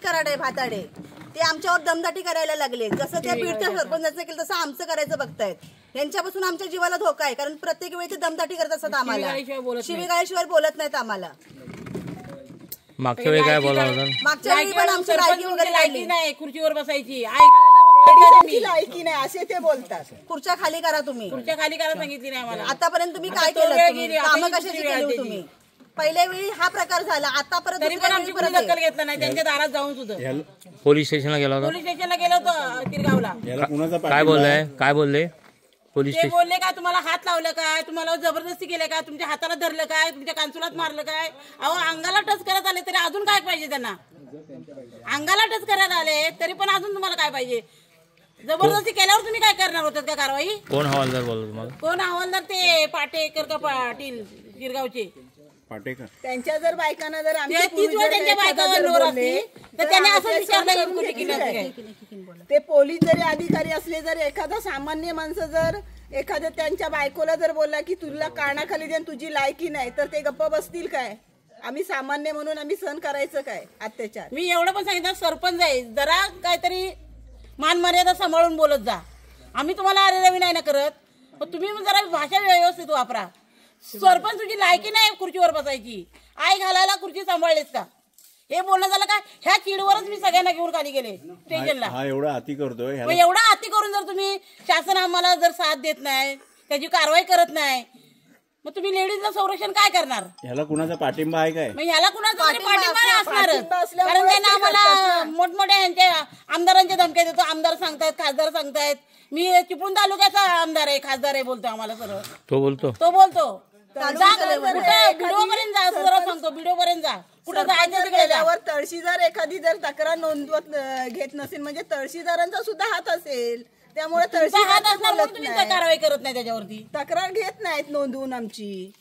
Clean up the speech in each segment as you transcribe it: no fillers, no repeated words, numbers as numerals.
कराड आहे भाताडे, ते आमच्यावर दमदाटी करायला लागले. जसं त्या बीडच्या सरपंचाचं केलं तसं आमचं करायचं बघतायत. यांच्यापासून आमच्या जीवाला धोका आहे, कारण प्रत्येक वेळी ते दमदाटी करत असतात आम्हाला, शिवीगाळ्याशिवाय बोलत नाहीत आम्हाला. मागच्या वेळी काय बोलला होता? मागच्या वेळी पण आमची लायकी वगैरे काढली नाही, खुर्चीवर बसायची लायकी नाही असे ते बोलतात. खुर्च्या खाली करा तुम्ही, खुर्च्या खाली करा सांगितली नाही आम्हाला. आतापर्यंत तुम्ही काय केलं? कामं कशाची केली तुम्ही? पहिल्या वेळी हा प्रकार झाला, आता परत तरी पण आमची कोणी दखल घेतला नाही. त्यांच्या दारात जाऊन सुद्धा पोलीस स्टेशनला गेला होता. पोलीस स्टेशनला गेलो होतो तिरगावला. काय बोललाय? काय बोलले पोलीस? ते बोलले काय तुम्हाला हात लावलं काय, तुम्हाला जबरदस्ती केलं काय, तुमच्या हाताला धरलं काय, तुमच्या कांचुलात मारलं काय? अहो अंगाला टच करत आले तरी अजून काय पाहिजे त्यांना? अंगाला टच करायला आले तरी पण अजून तुम्हाला काय पाहिजे? जबरदस्ती केल्यावर तुम्ही काय करणार होतात का कारवाई? कोण हवालदार बोलला तुम्हाला? कोण हवालदार? ते पाटेकर का पाटील गिरगावचे पाटेकर. त्यांच्या जर बायकांना जर त्यांच्या बायकावर नोर असते तर त्याने असं विचारलं ते पोलीस जरी अधिकारी असले, जर एखादा सामान्य माणसं जर एखाद्या त्यांच्या बायकोला जर बोलला की तुला कानाखाली देऊन तुझी लायकी नाही, तर ते गप्प बसतील काय? आम्ही सामान्य म्हणून आम्ही सहन करायचं काय अत्याचार? मी एवढं पण सांगितलं, सरपंच आहे, जरा काहीतरी मान मर्यादा सांभाळून बोलत जा. आम्ही तुम्हाला अरेरावी नाही ना करत, पण तुम्ही जरा भाषा व्यवस्थित वापरा. सरपंच तुझी लायकी नाही खुर्चीवर बसायची, आई घालायला खुर्ची सांभाळलीस का? हे बोलणं झालं का? ह्या चिडवरच मी सगळ्यांना घेऊन खाली गेले स्टेशनला. एवढा अति करतोय, एवढा अति करून जर तुम्ही शासन आम्हाला जर साथ देत नाही, त्याची कारवाई करत नाही, मग तुम्ही लेडीजला संरक्षण काय करणार? ह्याला कुणाचा पाठिंबा आहे काय? मग ह्याला कुणाचा पाठिंबा असणारच, कारण त्यांना आम्हाला मोठमोठ्या यांच्या आमदारांच्या धमक्या देतो. आमदार सांगतायत, खासदार सांगतायत. मी चिपळूण तालुक्याचा आमदार आहे, खासदार आहे बोलतो आम्हाला सरळ. तो बोलतो व्हिडिओ पर्यंत जा, जरा सांगतो व्हिडिओ पर्यंत जा, कुठं जायचं तिकडे जा. तळशीदार एखादी जर तक्रार नोंदवत घेत नसेल म्हणजे तळशीदारांचा सुद्धा हात असेल, त्यामुळे हात असल्यामुळे तुम्ही कारवाई करत नाही, त्याच्यावरती तक्रार घेत नाहीत नोंदवून आमची.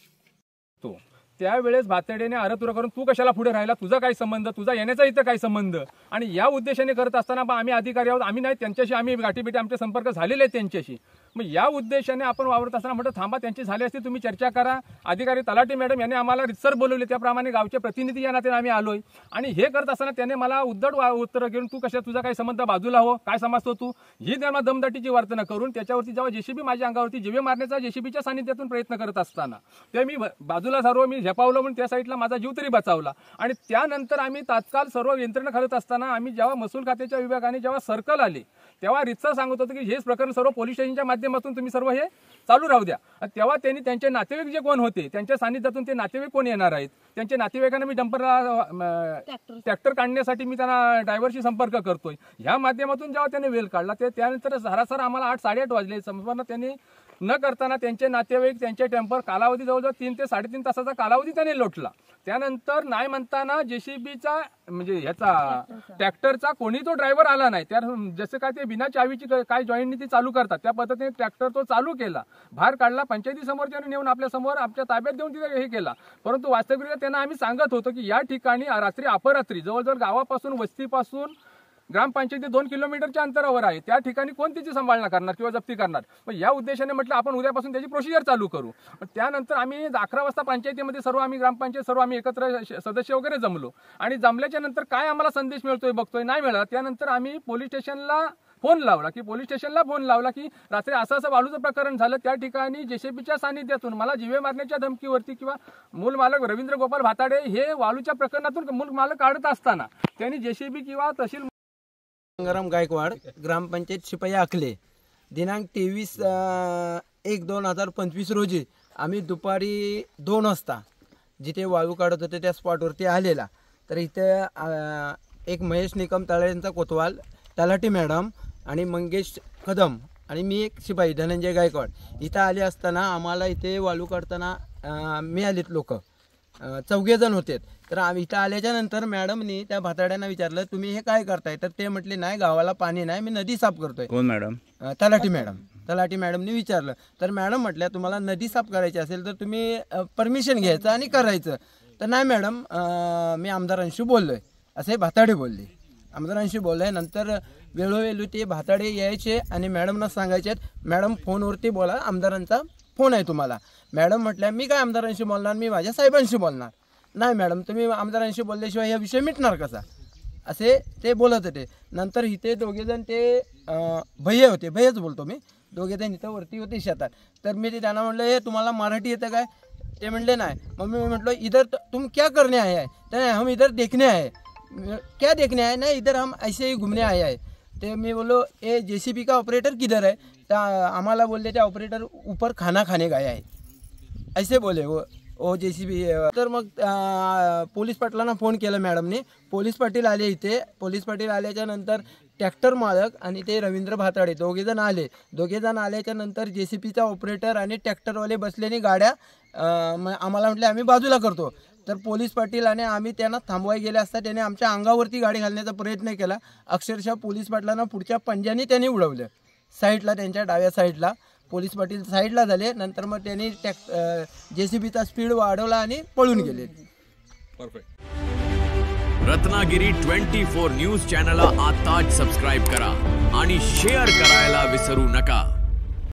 तो त्यावेळेस भातडेने अरतुरा करून तू कशाला पुढे राहिला, तुझा काय संबंध, तुझा येण्याचा इथं काय संबंध? आणि या उद्देशाने करत असताना आम्ही अधिकारी आहोत, आम्ही नाही, त्यांच्याशी आम्ही गाठीभेटी आमचे संपर्क झालेले आहेत त्यांच्याशी. मग या उद्देशाने आपण वावरत असताना म्हटलं थांबा, त्यांची झाली असती तुम्ही चर्चा करा. अधिकारी तलाठी मॅडम यांनी आम्हाला रितसर बोलवले, त्याप्रमाणे गावचे प्रतिनिधी या नात्याने आम्ही आलोय. आणि हे करत असताना त्याने मला उद्धट उत्तर घेऊन तू कशा, तुझा काय संबंध, बाजूला हो, काय समजतो तू, ही त्यांना दमदाटीची वर्तन करून त्याच्यावरती जेव्हा जेसीबी माझ्या अंगावरती जीवे मारण्याचा जेसीबीच्या सानिध्यातून प्रयत्न करत असताना ते मी बाजूला सर्व मी झेपावलं म्हणून त्या साईडला माझा जीव तरी बचावला. आणि त्यानंतर आम्ही तात्काळ सर्व यंत्रणा करत असताना आम्ही जेव्हा महसूल खात्याच्या विभागाने जेव्हा सर्कल आले तेव्हा रितसर सांगत होतं की हेच प्रकरण सर्व पोलीस स्टेशनच्या माध्यमातून तुम्ही सर्व हे चालू राहू द्या. तेव्हा त्यांनी त्यांचे नातेवाईक जे कोण होते त्यांच्या सानिध्यातून ते नातेवाईक कोण येणार आहेत, त्यांच्या नातेवाईकांना मी डंपरला ट्रॅक्टर काढण्यासाठी मी त्यांना ड्रायव्हरशी संपर्क करतोय. ह्या माध्यमातून जेव्हा त्याने वेळ काढला ते त्यानंतर सरासर आम्हाला 8-8:30 वाजले. संपूर्ण त्यांनी न करताना त्यांचे नातेवाईक त्यांचे टेम्पर कालावधी जवळजवळ 3 ते 3.5 तासाचा कालावधी त्याने लोटला. त्यानंतर नाही म्हणताना जेसीबीचा म्हणजे ह्याचा ट्रॅक्टरचा कोणी तो ड्रायव्हर आला नाही. त्या जसं काय ते बिना चावीची काय जॉईंटनी ती चालू करतात त्या पद्धतीने ट्रॅक्टर तो चालू केला, बाहेर काढला, पंचायती समोर त्याने नेऊन आपल्या समोर आमच्या ताब्यात देऊन तिथे हे केला. परंतु वास्तविकरित्या त्यांना आम्ही सांगत होतो की या ठिकाणी रात्री अपरात्री जवळजवळ गावापासून वस्तीपासून ग्रामपंचायती 2 किलोमीटरच्या अंतरावर आहे, त्या ठिकाणी कोण तिची सांभाळणा करणार किंवा जप्ती करणार. मग या उद्देशाने म्हटलं आपण उद्यापासून त्याची प्रोसिजर चालू करू. त्यानंतर आम्ही 11 वाजता पंचायतीमध्ये सर्व आम्ही ग्रामपंचायत सर्व आम्ही एकत्र सदस्य वगैरे जमलो. आणि जमल्याच्या नंतर काय आम्हाला संदेश मिळतोय बघतोय, नाही मिळाला. त्यानंतर आम्ही पोलीस स्टेशनला फोन लावला की रात्री असं वाळूचं प्रकरण झालं, त्या ठिकाणी जेसीबीच्या सानिध्यातून मला जीवे मारण्याच्या धमकीवरती किंवा मूल मालक रवींद्र गोपाल भाताडे हे वाळूच्या प्रकरणातून मूल मालक काढत असताना त्यांनी जेसीबी किंवा तहसील गंगाराम गायकवाड ग्रामपंचायत शिपाई आखले दिनांक 23/1/2025 रोजी आम्ही दुपारी 2 वाजता जिथे वाळू काढत होते त्या स्पॉटवरती आलेला. तर इथे एक महेश निकम तळेंचा कोतवाल, तलाठी मॅडम आणि मंगेश कदम आणि मी एक शिपाई धनंजय गायकवाड इथं आले असताना आम्हाला इथे वाळू काढताना मिळालीत लोक 4 जण होते. तर आम्ही इथं आल्याच्या नंतर मॅडमनी त्या भाताड्यांना विचारलं तुम्ही हे काय करताय, तर ते म्हटले नाही गावाला पाणी नाही, मी नदी साफ करतोय. कोण मॅडम? तलाठी मॅडमनी विचारलं. तर मॅडम म्हटल्या तुम्हाला नदी साफ करायची असेल तर तुम्ही परमिशन घ्यायचं आणि करायचं. तर नाही मॅडम मी आमदारांशी बोललोय असे भाताडे बोलले. आमदारांशी बोललोय. नंतर वेळोवेळी ते भाताडे यायचे आणि मॅडमना सांगायचे मॅडम फोनवरती बोला, आमदारांचा फोन आहे तुम्हाला. मॅडम म्हटल्या मी काय आमदारांशी बोलणार, मी माझ्या साहेबांशी बोलणार. नाही मॅडम तुम्ही आमदारांशी बोलल्याशिवाय हा विषय मिटणार कसा. असे ते बोलत होते. नंतर इथे दोघेजण ते भैया होते, भैयाच बोलतो मी, दोघेजण इथं वरती होते शेतात. तर मी ते त्यांना म्हटलं हे तुम्हाला मराठी येतं काय? ते म्हणले नाही. मग मी म्हटलं इधर तुम क्या करने आए आहे? तर हम इधर देखने आए. क्या देखने आए? नहीं इधर हम ऐसे ही घूमने आए हैं. ते मी बोलो ए JCB का ऑपरेटर किधर है? तर आम्हाला बोलले ते ऑपरेटर ऊपर खाना खाने गया है, ऐसे बोले वो JCB. तर मग पोलीस पाटलांना फोन केला मॅडमने. पोलीस पाटील आले इथे. पोलीस पाटील आल्याच्या नंतर ट्रॅक्टर मालक आणि ते रवींद्र भाताडे दोघेजण आले. दोघेजण आल्याच्या नंतर JCBचा ऑपरेटर आणि ट्रॅक्टरवाले बसलेनी गाड्या आम्हाला म्हटले आम्ही बाजूला करतो. तर पोलीस पाटील आणि आम्ही त्यांना थांबवाय गेले असता त्याने आमच्या अंगावरती गाडी घालण्याचा प्रयत्न केला. अक्षरशः पोलीस पाटलांना पुढच्या पंजाने त्यांनी उडवलं साईडला, त्यांच्या डाव्या साईडला. पोलीस पाटील साईडला झाले. नंतर मग त्यांनी JCBचा स्पीड वाढवला आणि पळून गेले. रत्नागिरी 24 न्यूज चॅनलला आताच सबस्क्राईब करा आणि शेअर करायला विसरू नका.